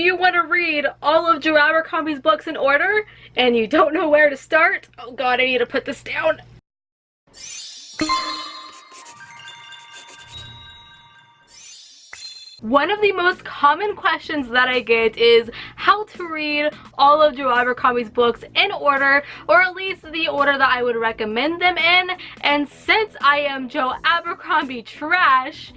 you want to read all of Joe Abercrombie's books in order and you don't know where to start? Oh god, I need to put this down. One of the most common questions that I get is how to read all of Joe Abercrombie's books in order, or at least the order that I would recommend them in. And since I am Joe Abercrombie trash,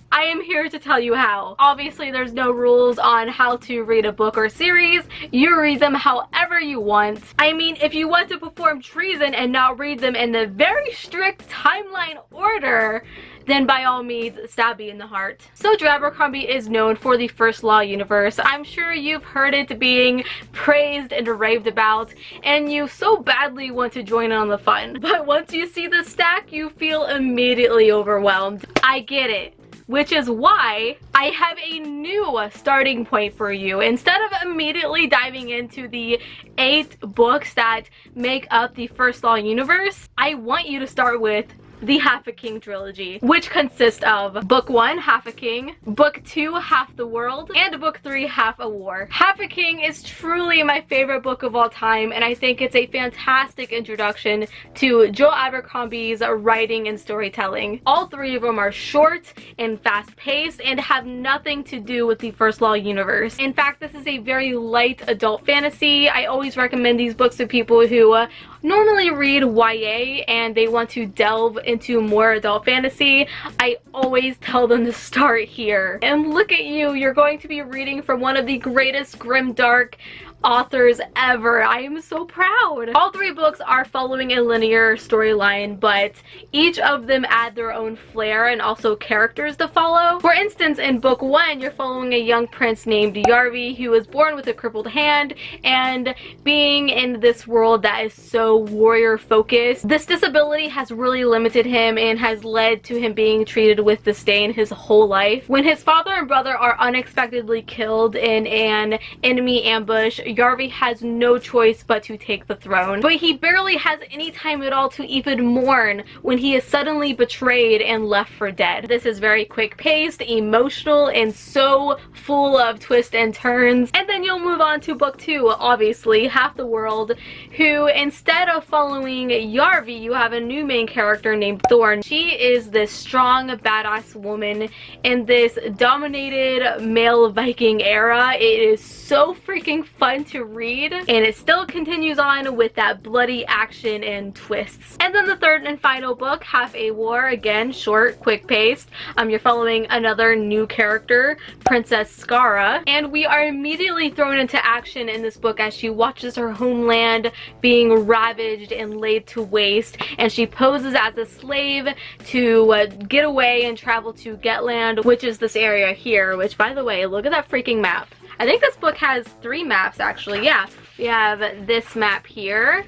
I am here to tell you how. Obviously, there's no rules on how to read a book or series. You read them however you want. I mean, if you want to perform treason and not read them in the very strict timeline order, then by all means, stab me in the heart. So Joe Abercrombie is known for the First Law universe. I'm sure you've heard it being praised and raved about, and you so badly want to join in on the fun. But once you see the stack, you feel immediately overwhelmed. I get it. Which is why I have a new starting point for you. Instead of immediately diving into the 8 books that make up the First Law universe, I want you to start with the Half a King trilogy, which consists of Book 1, Half a King, Book 2, Half the World, and Book 3, Half a War. Half a King is truly my favorite book of all time, and I think it's a fantastic introduction to Joe Abercrombie's writing and storytelling. All 3 of them are short and fast-paced and have nothing to do with the First Law universe. In fact, this is a very light adult fantasy. I always recommend these books to people who normally read YA and they want to delve into more adult fantasy. I always tell them to start here. And look at you, you're going to be reading from one of the greatest grimdark authors ever. I am so proud. All 3 books are following a linear storyline, but each of them add their own flair and also characters to follow. For instance, in Book 1, you're following a young prince named Yarvi who was born with a crippled hand, and being in this world that is so warrior focused, this disability has really limited him and has led to him being treated with disdain his whole life. When his father and brother are unexpectedly killed in an enemy ambush, Yarvi has no choice but to take the throne. But he barely has any time at all to even mourn when he is suddenly betrayed and left for dead. This is very quick-paced, emotional, and so full of twists and turns. And then you'll move on to Book 2, obviously, Half the World, who instead of following Yarvi, you have a new main character named Thorn. She is this strong, badass woman in this dominated male Viking era. It is so freaking fun to read, and it still continues on with that bloody action and twists. And then the third and final book, Half a War, again short, quick-paced. You're following another new character, Princess Skara, and we are immediately thrown into action in this book as she watches her homeland being ravaged and laid to waste, and she poses as a slave to get away and travel to Getland, which is this area here, which, by the way, look at that freaking map. I think this book has 3 maps, actually. Yeah, we have this map here,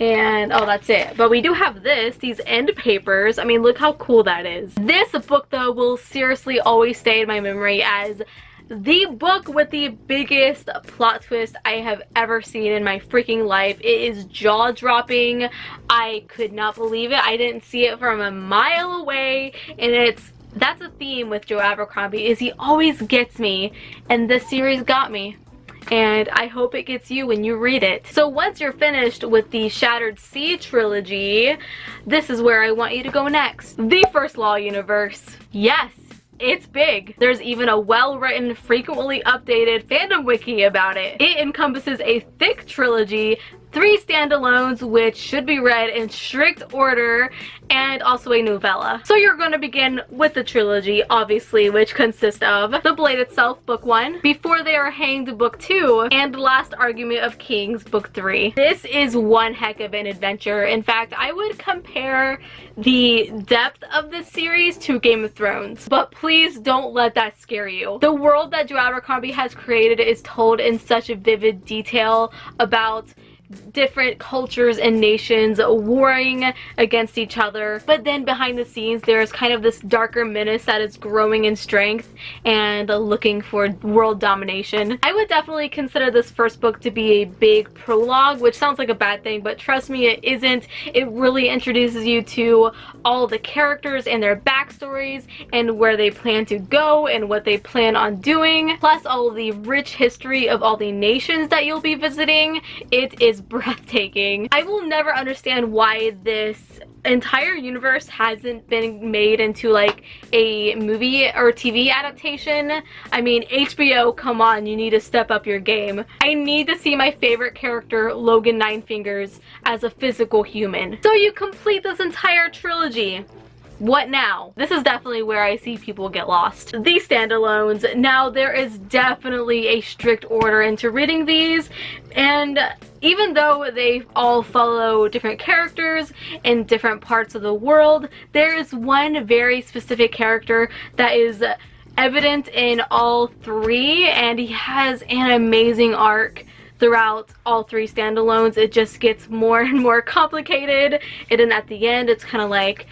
and oh, that's it. But we do have these end papers. I mean, look how cool that is. This book, though, will seriously always stay in my memory as the book with the biggest plot twist I have ever seen in my freaking life. It is jaw-dropping. I could not believe it. I didn't see it from a mile away, and that's a theme with Joe Abercrombie, is he always gets me, and this series got me. And I hope it gets you when you read it. So once you're finished with the Shattered Sea trilogy, this is where I want you to go next. The First Law universe. Yes, it's big. There's even a well-written, frequently updated fandom wiki about it. It encompasses a thick trilogy, 3 standalones which should be read in strict order, and also a novella. So you're going to begin with the trilogy, obviously, which consists of The Blade itself, Book 1, Before They Are Hanged, Book 2, and Last Argument of Kings, Book 3. This is one heck of an adventure. In fact, I would compare the depth of this series to Game of Thrones, but please don't let that scare you. The world that Joe Abercrombie has created is told in such a vivid detail about different cultures and nations warring against each other. But then behind the scenes, there's kind of this darker menace that is growing in strength and looking for world domination. I would definitely consider this first book to be a big prologue, which sounds like a bad thing, but trust me, it isn't. It really introduces you to all the characters and their backstories and where they plan to go and what they plan on doing, plus all of the rich history of all the nations that you'll be visiting. It is breathtaking. I will never understand why this entire universe hasn't been made into like a movie or TV adaptation. I mean, HBO, come on, you need to step up your game. I need to see my favorite character, Logan Ninefingers, as a physical human. So you complete this entire trilogy. What now? This is definitely where I see people get lost. These standalones. Now, there is definitely a strict order into reading these, and even though they all follow different characters in different parts of the world, there is one very specific character that is evident in all three, and he has an amazing arc throughout all three standalones. It just gets more and more complicated, and then at the end it's kind of like,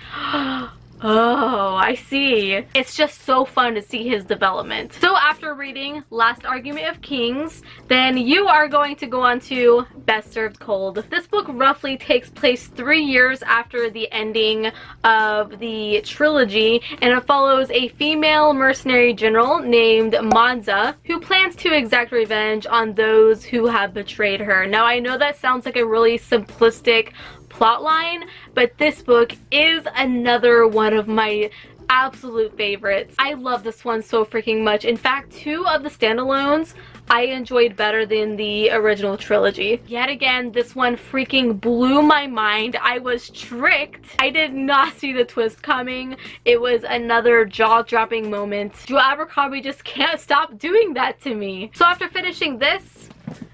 oh, I see. It's just so fun to see his development. So after reading Last Argument of Kings, then you are going to go on to Best Served Cold. This book roughly takes place 3 years after the ending of the trilogy, and it follows a female mercenary general named Monza who plans to exact revenge on those who have betrayed her. Now, I know that sounds like a really simplistic plotline, but this book is another one of my absolute favorites. I love this one so freaking much. In fact, 2 of the standalones I enjoyed better than the original trilogy. Yet again, this one freaking blew my mind. I was tricked. I did not see the twist coming. It was another jaw-dropping moment. Joe Abercrombie just can't stop doing that to me. So after finishing this,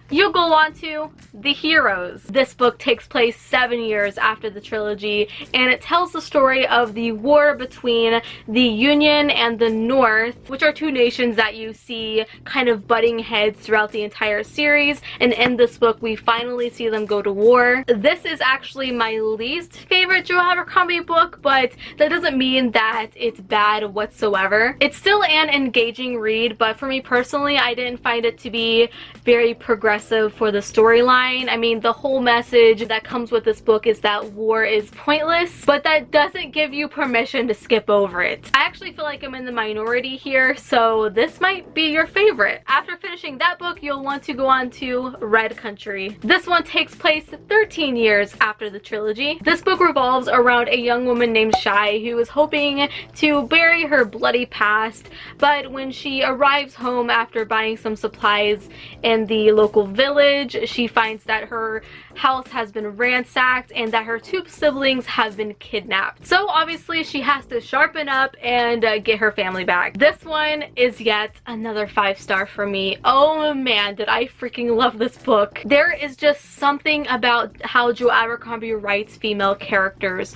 you go on to The Heroes. This book takes place 7 years after the trilogy, and it tells the story of the war between the Union and the North, which are 2 nations that you see kind of butting heads throughout the entire series, and in this book we finally see them go to war. This is actually my least favorite Joe Abercrombie book, but that doesn't mean that it's bad whatsoever. It's still an engaging read, but for me personally, I didn't find it to be very progressive for the storyline. I mean, the whole message that comes with this book is that war is pointless, but that doesn't give you permission to skip over it. I actually feel like I'm in the minority here, so this might be your favorite. After finishing that book, you'll want to go on to Red Country. This one takes place 13 years after the trilogy. This book revolves around a young woman named Shy who is hoping to bury her bloody past, but when she arrives home after buying some supplies in the local village, she finds that her house has been ransacked and that her 2 siblings have been kidnapped. So obviously she has to sharpen up and get her family back. This one is yet another 5-star for me. Oh man, did I freaking love this book. There is just something about how Joe Abercrombie writes female characters.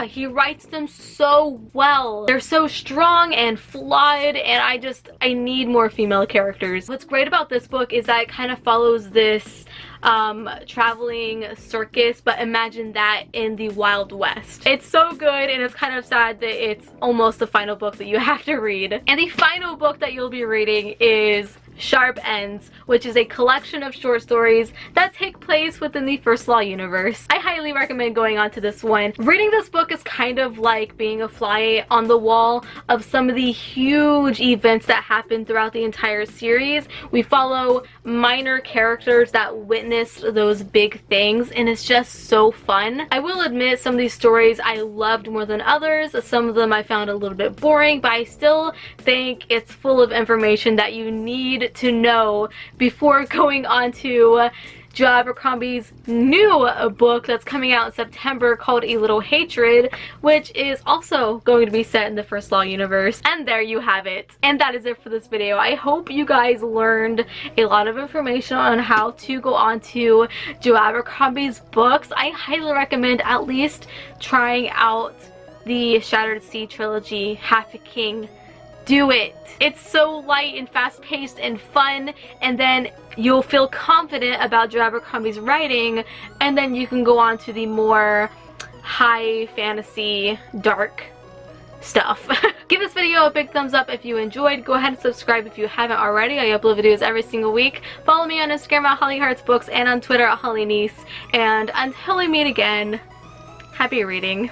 He writes them so well. They're so strong and flawed, and I need more female characters. What's great about this book is that it kind of follows this traveling circus, but imagine that in the Wild West. It's so good, and it's kind of sad that it's almost the final book that you have to read. And the final book that you'll be reading is Sharp Ends, which is a collection of short stories that take place within the First Law universe. I highly recommend going on to this one. Reading this book is kind of like being a fly on the wall of some of the huge events that happen throughout the entire series. We follow minor characters that witnessed those big things, and it's just so fun. I will admit some of these stories I loved more than others. Some of them I found a little bit boring, but I still think it's full of information that you need to know before going on to Joe Abercrombie's new book that's coming out in September called A Little Hatred, which is also going to be set in the First Law universe. And there you have it. And that is it for this video. I hope you guys learned a lot of information on how to go on to Joe Abercrombie's books. I highly recommend at least trying out the Shattered Sea trilogy, Half a King, do it. It's so light and fast-paced and fun, and then you'll feel confident about Joe Abercrombie's writing, and then you can go on to the more high fantasy, dark stuff. Give this video a big thumbs up if you enjoyed. Go ahead and subscribe if you haven't already. I upload videos every single week. Follow me on Instagram at HollyHeartsBooks and on Twitter at HollyNiece. And until we meet again, happy reading.